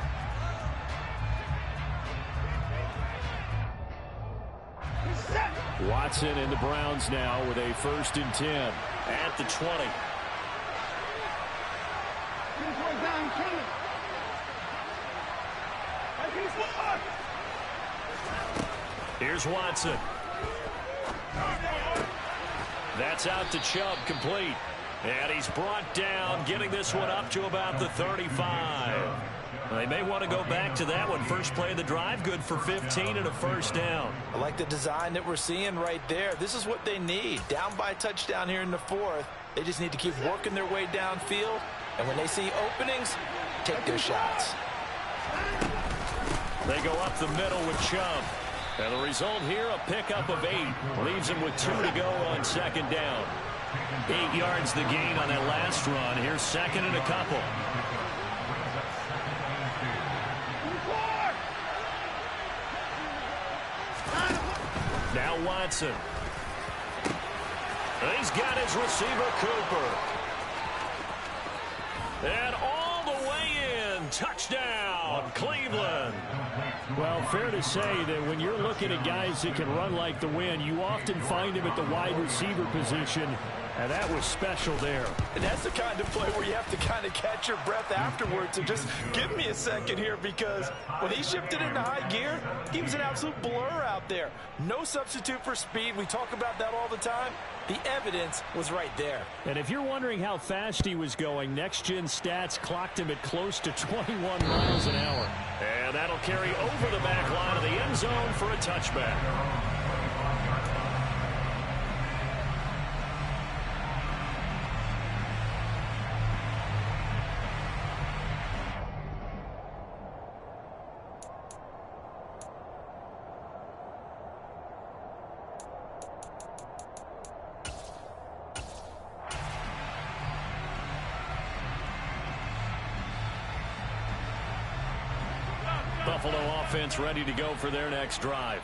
Watson and the Browns now with a 1st and 10 at the 20. Here's Watson. That's out to Chubb, complete. And he's brought down, getting this one up to about the 35. They may want to go back to that one. First play of the drive, good for 15 and a 1st down. I like the design that we're seeing right there. This is what they need. Down by a touchdown here in the 4th. They just need to keep working their way downfield. And when they see openings, take their shots. They go up the middle with Chubb. And the result here, a pickup of 8. Leaves him with 2 to go on 2nd down. 8 yards the gain on that last run. Here's 2nd and a couple. Now Watson. And he's got his receiver, Cooper. And all the way in. Touchdown, Cleveland. Well, fair to say that when you're looking at guys that can run like the wind, you often find him at the wide receiver position, and that was special there. And that's the kind of play where you have to kind of catch your breath afterwards and just give me a second here, because when he shifted into high gear, he was an absolute blur out there. No substitute for speed. We talk about that all the time. The evidence was right there. And if you're wondering how fast he was going, Next Gen Stats clocked him at close to 21 miles an hour. And that'll carry over the back line of the end zone for a touchback. Buffalo offense ready to go for their next drive.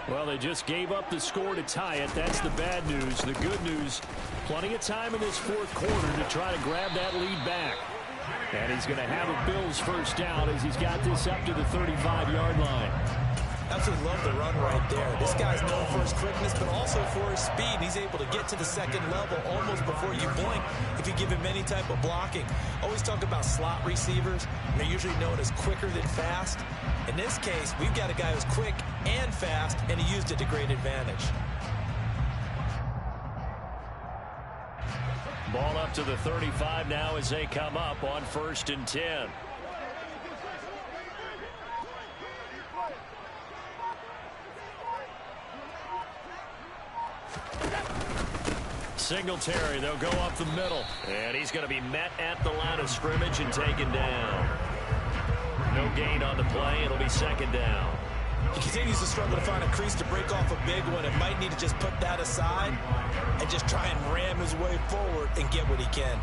Well, they just gave up the score to tie it. That's the bad news. The good news, plenty of time in this fourth quarter to try to grab that lead back. And he's going to have a Bills first down as he's got this up to the 35-yard line. Absolutely love the run right there. This guy's known for his quickness, but also for his speed. He's able to get to the second level almost before you blink if you give him any type of blocking. Always talk about slot receivers. They're usually known as quicker than fast. In this case, we've got a guy who's quick and fast, and he used it to great advantage. Ball up to the 35 now as they come up on 1st and 10. Singletary, they'll go up the middle. And he's going to be met at the line of scrimmage and taken down. No gain on the play. It'll be 2nd down. He continues to struggle to find a crease to break off a big one. It might need to just put that aside and just try and ram his way forward and get what he can.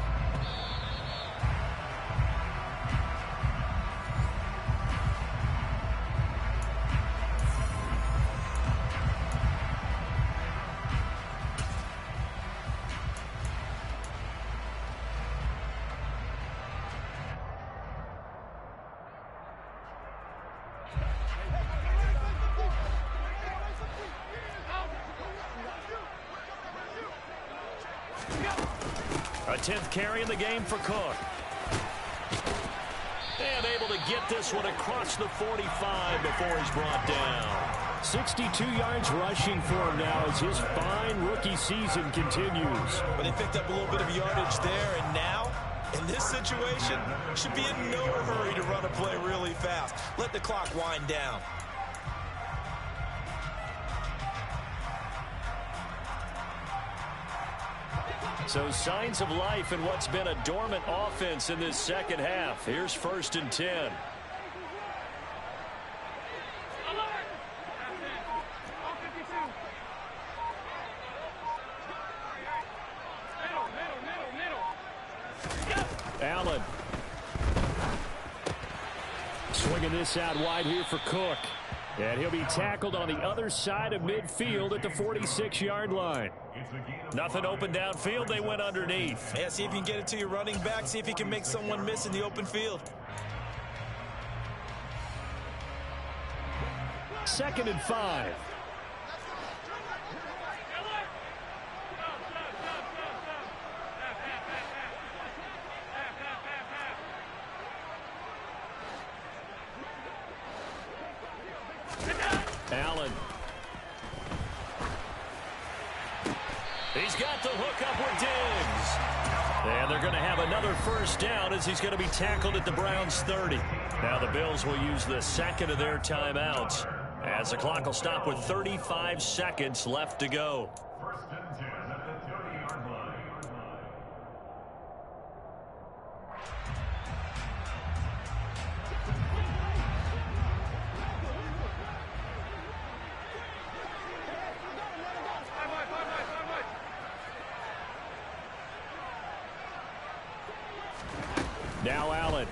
A 10th carry in the game for Cook. And able to get this one across the 45 before he's brought down. 62 yards rushing for him now as his fine rookie season continues. But he picked up a little bit of yardage there, and now, in this situation, should be in no hurry to run a play really fast. Let the clock wind down. So signs of life in what's been a dormant offense in this second half. Here's 1st and 10. Allen. Swinging this out wide here for Cook. And he'll be tackled on the other side of midfield at the 46-yard line. Nothing open downfield. They went underneath. Yeah, see if you can get it to your running back. See if you can make someone miss in the open field. 2nd and 5. Allen. He's got the hook up with Diggs. And they're going to have another first down as he's going to be tackled at the Browns 30. Now the Bills will use the second of their timeouts as the clock will stop with 35 seconds left to go. Now Allen.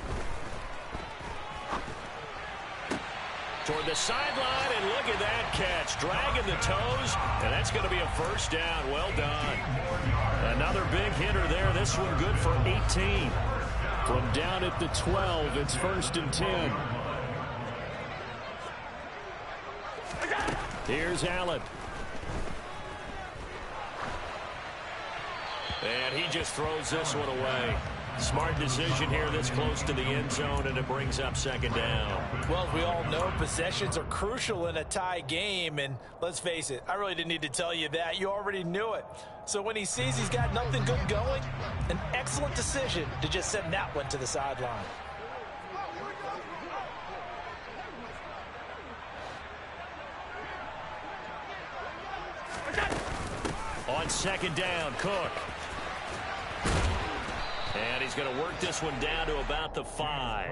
Toward the sideline, and look at that catch. Dragging the toes, and that's going to be a first down. Well done. Another big hitter there. This one good for 18. From down at the 12, it's 1st and 10. Here's Allen. And he just throws this one away. Smart decision here this close to the end zone, and it brings up 2nd down. Well, as we all know, possessions are crucial in a tie game, and let's face it, I really didn't need to tell you that. You already knew it. So when he sees he's got nothing good going, an excellent decision to just send that one to the sideline. On 2nd down, Cook. And he's going to work this one down to about the 5.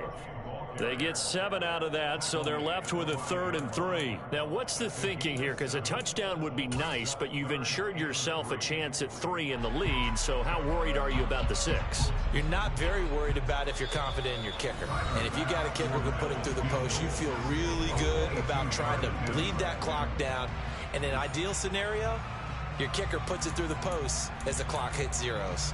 They get 7 out of that, so they're left with a 3rd and 3. Now, what's the thinking here? Because a touchdown would be nice, but you've ensured yourself a chance at 3 in the lead, so how worried are you about the 6? You're not very worried about if you're confident in your kicker. And if you got a kicker who can put it through the post, you feel really good about trying to bleed that clock down. In an ideal scenario, your kicker puts it through the post as the clock hits zeros.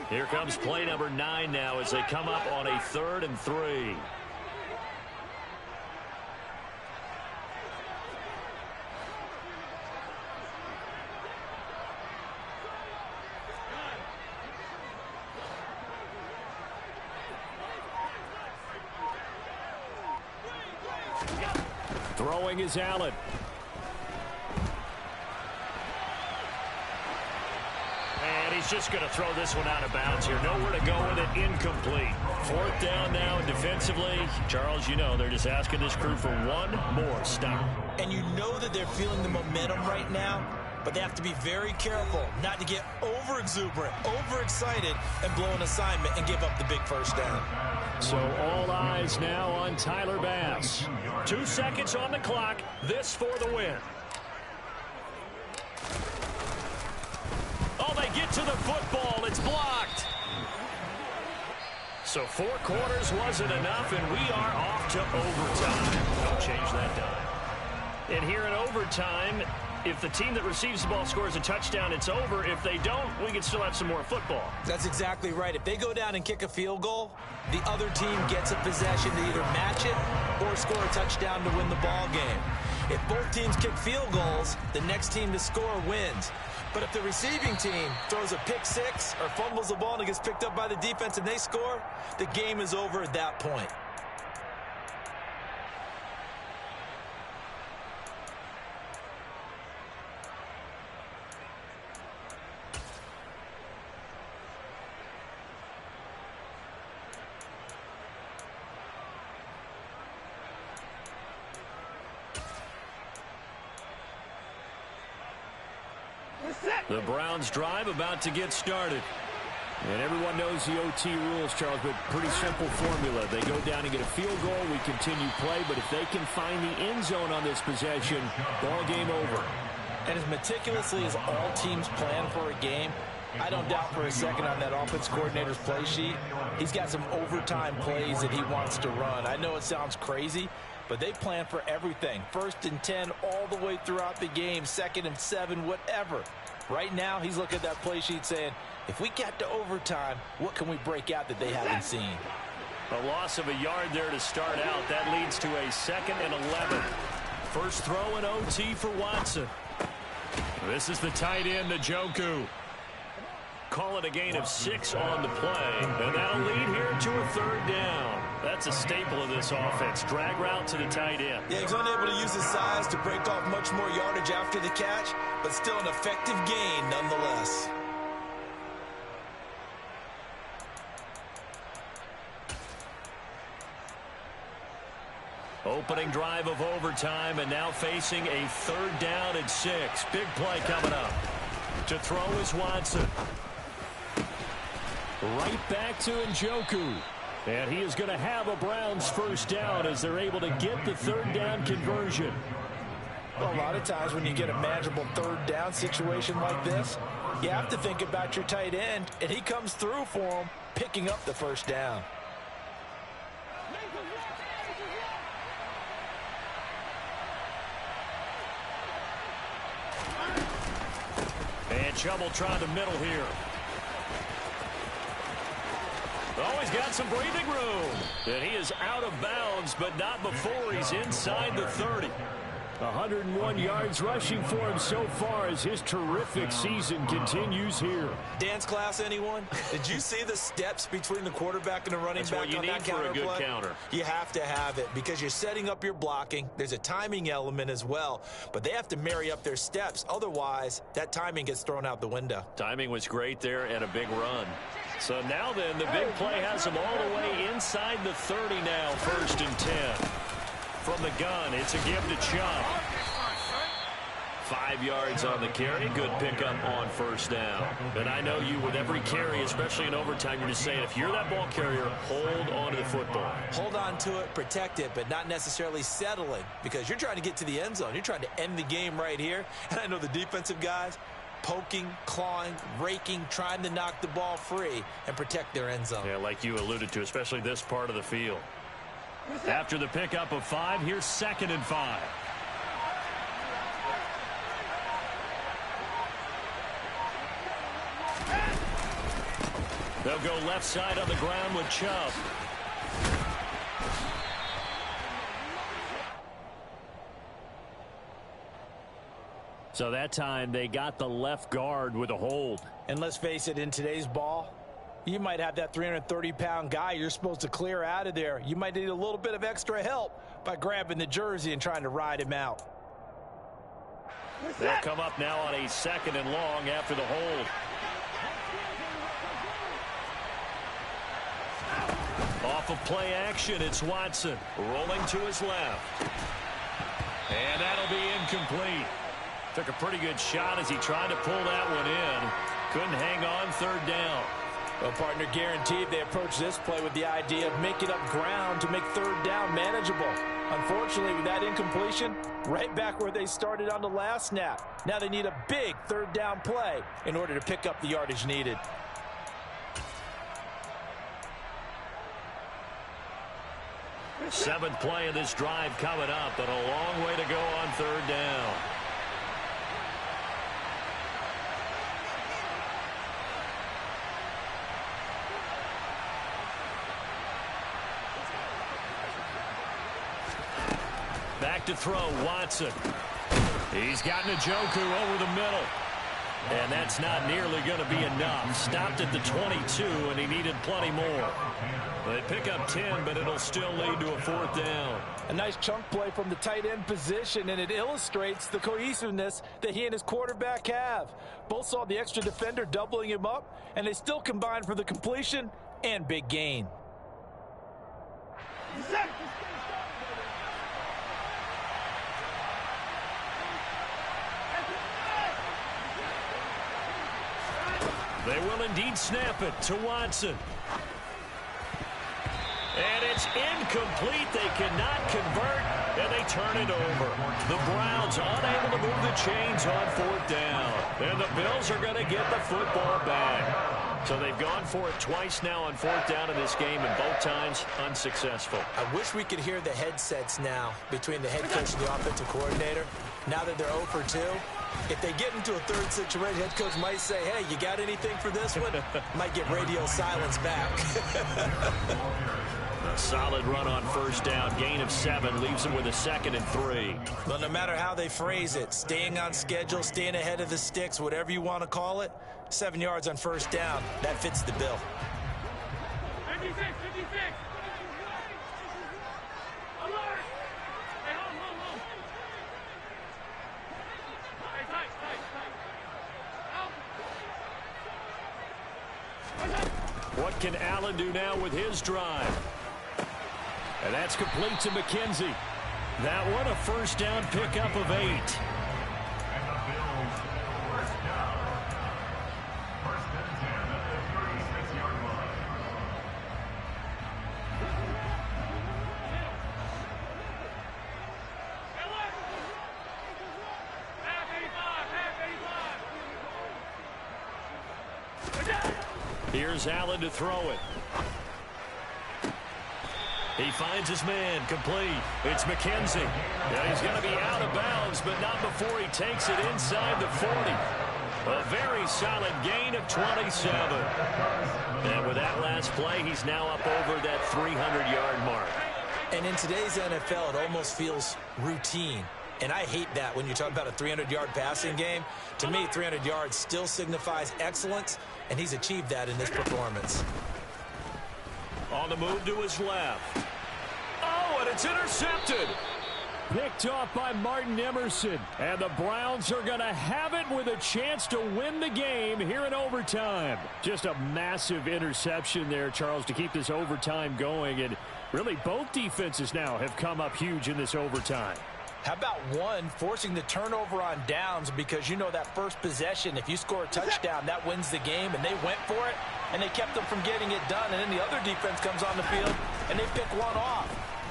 Here comes play number 9 now as they come up on a 3rd and 3. Throwing is Allen. And he's just going to throw this one out of bounds here. Nowhere to go with it. Incomplete. 4th down now defensively. Charles, you know, they're just asking this crew for one more stop. And you know that they're feeling the momentum right now, but they have to be very careful not to get over-exuberant, over-excited, and blow an assignment and give up the big first down. So all eyes now on Tyler Bass. 2 seconds on the clock. This for the win. Oh, they get to the football. It's blocked. So 4 quarters wasn't enough, and we are off to overtime. Don't change that dime. And here in overtime, if the team that receives the ball scores a touchdown, it's over. If they don't, we can still have some more football. That's exactly right. If they go down and kick a field goal, the other team gets a possession to either match it or score a touchdown to win the ball game. If both teams kick field goals, the next team to score wins. But if the receiving team throws a pick 6 or fumbles the ball and it gets picked up by the defense and they score, the game is over at that point. The Browns drive about to get started. And everyone knows the OT rules, Charles, but pretty simple formula. They go down and get a field goal, we continue play, but if they can find the end zone on this possession, ball game over. And as meticulously as all teams plan for a game, I don't doubt for a second on that offense coordinator's play sheet, he's got some overtime plays that he wants to run. I know it sounds crazy, but they plan for everything. 1st and 10 all the way throughout the game, 2nd and 7, whatever. Right now, he's looking at that play sheet saying, if we get to overtime, what can we break out that they haven't seen? A loss of a yard there to start out. That leads to a 2nd and 11. First throw in OT for Watson. This is the tight end, Njoku. Call it a gain of 6 on the play. And that'll lead here to a 3rd down. That's a staple of this offense. Drag route to the tight end. Yeah, he's unable to use his size to break off much more yardage after the catch, but still an effective gain nonetheless. Opening drive of overtime, and now facing a 3rd down and 6. Big play coming up. To throw is Watson. Right back to Njoku. And he is going to have a Browns first down as they're able to get the 3rd down conversion. Well, a lot of times when you get a manageable 3rd down situation like this, you have to think about your tight end, and he comes through for him, picking up the first down. And trouble trying the middle here. Oh, he's got some breathing room. And he is out of bounds, but not before he's inside the 30. 101 yards rushing for him so far as his terrific season continues here. Dance class, anyone? Did you see the steps between the quarterback and the running That's back what you on need that for counter a good play? counter. You have to have it because you're setting up your blocking. There's a timing element as well, but they have to marry up their steps. Otherwise, that timing gets thrown out the window. Timing was great there and a big run. So now then, the big play has him all the way inside the 30 now, 1st and 10. from the gun. It's a give to Chubb. 5 yards on the carry. Good pickup on first down. And I know you, with every carry, especially in overtime, you're just saying, if you're that ball carrier, hold on to the football. Hold on to it, protect it, but not necessarily settling, because you're trying to get to the end zone. You're trying to end the game right here. And I know the defensive guys poking, clawing, raking, trying to knock the ball free and protect their end zone. Yeah, like you alluded to, especially this part of the field. After the pickup of 5, here's 2nd and 5. They'll go left side on the ground with Chubb. So that time they got the left guard with a hold. And let's face it, in today's ball, you might have that 330-pound guy you're supposed to clear out of there. You might need a little bit of extra help by grabbing the jersey and trying to ride him out. They'll come up now on a 2nd and long after the hold. Off of play action, it's Watson rolling to his left. And that'll be incomplete. Took a pretty good shot as he tried to pull that one in. Couldn't hang on 3rd down. Well, partner, guaranteed they approach this play with the idea of making up ground to make 3rd down manageable. Unfortunately, with that incompletion, right back where they started on the last snap. Now they need a big 3rd down play in order to pick up the yardage needed. Seventh play of this drive coming up, but a long way to go on 3rd down. Back to throw, Watson. He's got Njoku over the middle. And that's not nearly going to be enough. Stopped at the 22, and he needed plenty more. They pick up 10, but it'll still lead to a 4th down. A nice chunk play from the tight end position, and it illustrates the cohesiveness that he and his quarterback have. Both saw the extra defender doubling him up, and they still combined for the completion and big gain. They will indeed snap it to Watson. And it's incomplete. They cannot convert, and they turn it over. The Browns unable to move the chains on 4th down. And the Bills are going to get the football back. So they've gone for it twice now on 4th down in this game, and both times unsuccessful. I wish we could hear the headsets now between the head coach and the offensive coordinator. Now that they're 0 for 2, if they get into a 3rd situation, head coach might say, hey, you got anything for this one? Might get radio silence back. A solid run on 1st down. Gain of 7 leaves them with a 2nd and 3. Well, no matter how they phrase it, staying on schedule, staying ahead of the sticks, whatever you want to call it, 7 yards on 1st down, that fits the bill. 56, 56. Alert! Hey, hold. What can Allen do now with his drive? And that's complete to McKenzie. That one a 1st down pickup of 8. Here's Allen to throw it. He finds his man, complete. It's McKenzie. Now he's going to be out of bounds, but not before he takes it inside the 40. A very solid gain of 27. And with that last play, he's now up over that 300-yard mark. And in today's NFL, it almost feels routine. And I hate that when you talk about a 300-yard passing game. To me, 300 yards still signifies excellence, and he's achieved that in this performance. On the move to his left. Oh, and it's intercepted. Picked off by Martin Emerson. And the Browns are going to have it with a chance to win the game here in overtime. Just a massive interception there, Charles, to keep this overtime going. And Really, both defenses now have come up huge in this overtime. How about one forcing the turnover on downs, because you know that first possession, if you score a touchdown, that wins the game, and they went for it, and they kept them from getting it done, and then the other defense comes on the field, and they pick one off.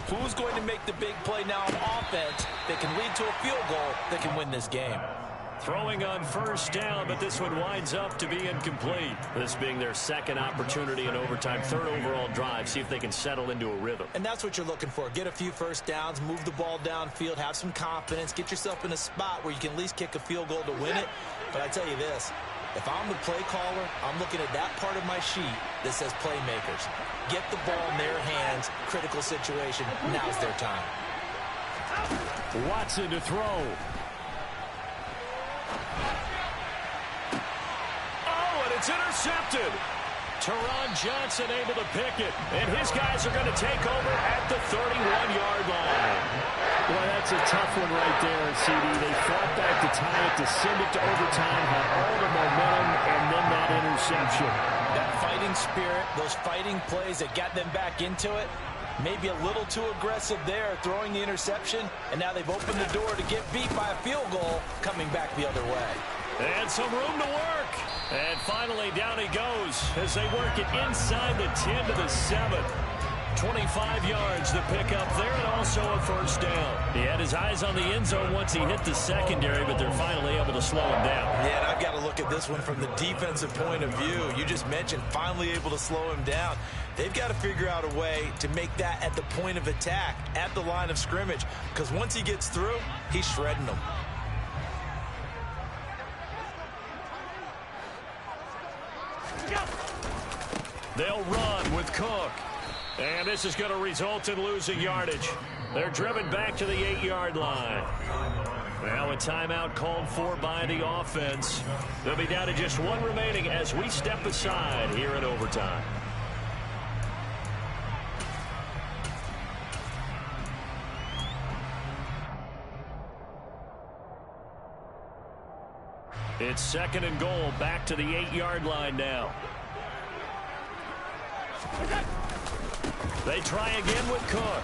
Who's going to make the big play now on offense that can lead to a field goal that can win this game? Throwing on first down, but this one winds up to be incomplete. This being their second opportunity in overtime, third overall drive, see if they can settle into a rhythm. And that's what you're looking for. Get a few first downs, move the ball downfield, have some confidence, get yourself in a spot where you can at least kick a field goal to win it. But I tell you this, if I'm the play caller, I'm looking at that part of my sheet that says playmakers. Get the ball in their hands, critical situation, now's their time. Watson to throw. It's intercepted. Teron Johnson able to pick it. And his guys are going to take over at the 31-yard line. Boy, that's a tough one right there, CD. They fought back to tie it, to send it to overtime, had all the momentum, and then that interception. That fighting spirit, those fighting plays that got them back into it, maybe a little too aggressive there, throwing the interception, and now they've opened the door to get beat by a field goal coming back the other way. And some room to work. And finally, down he goes as they work it inside the 10 to the 7. 25 yards to pick up there, and also a first down. He had his eyes on the end zone once he hit the secondary, but they're finally able to slow him down. Yeah, and I've got to look at this one from the defensive point of view. You just mentioned finally able to slow him down. They've got to figure out a way to make that at the point of attack, at the line of scrimmage, because once he gets through, he's shredding them. They'll run with Cook. And this is going to result in losing yardage. They're driven back to the 8-yard line. Now a timeout called for by the offense. They'll be down to just one remaining as we step aside here in overtime. It's second and goal, back to the 8-yard line now. They try again with Cook.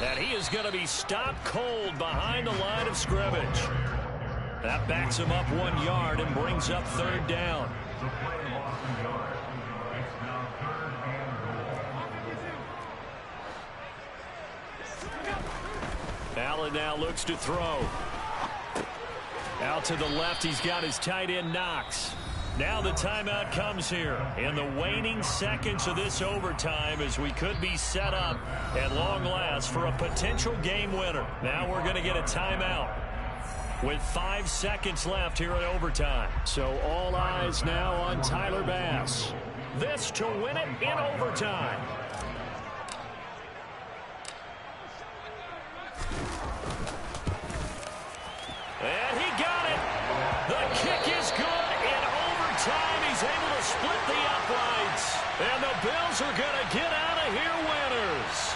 And he is going to be stopped cold behind the line of scrimmage. That backs him up 1 yard and brings up third down. Allen now looks to throw. Out to the left, he's got his tight end Knox. Now the timeout comes here in the waning seconds of this overtime as we could be set up at long last for a potential game winner. Now we're going to get a timeout with 5 seconds left here in overtime. So all eyes now on Tyler Bass. This to win it in overtime. And he got it. The kick is good. He's able to split the uprights. And the Bills are going to get out of here winners.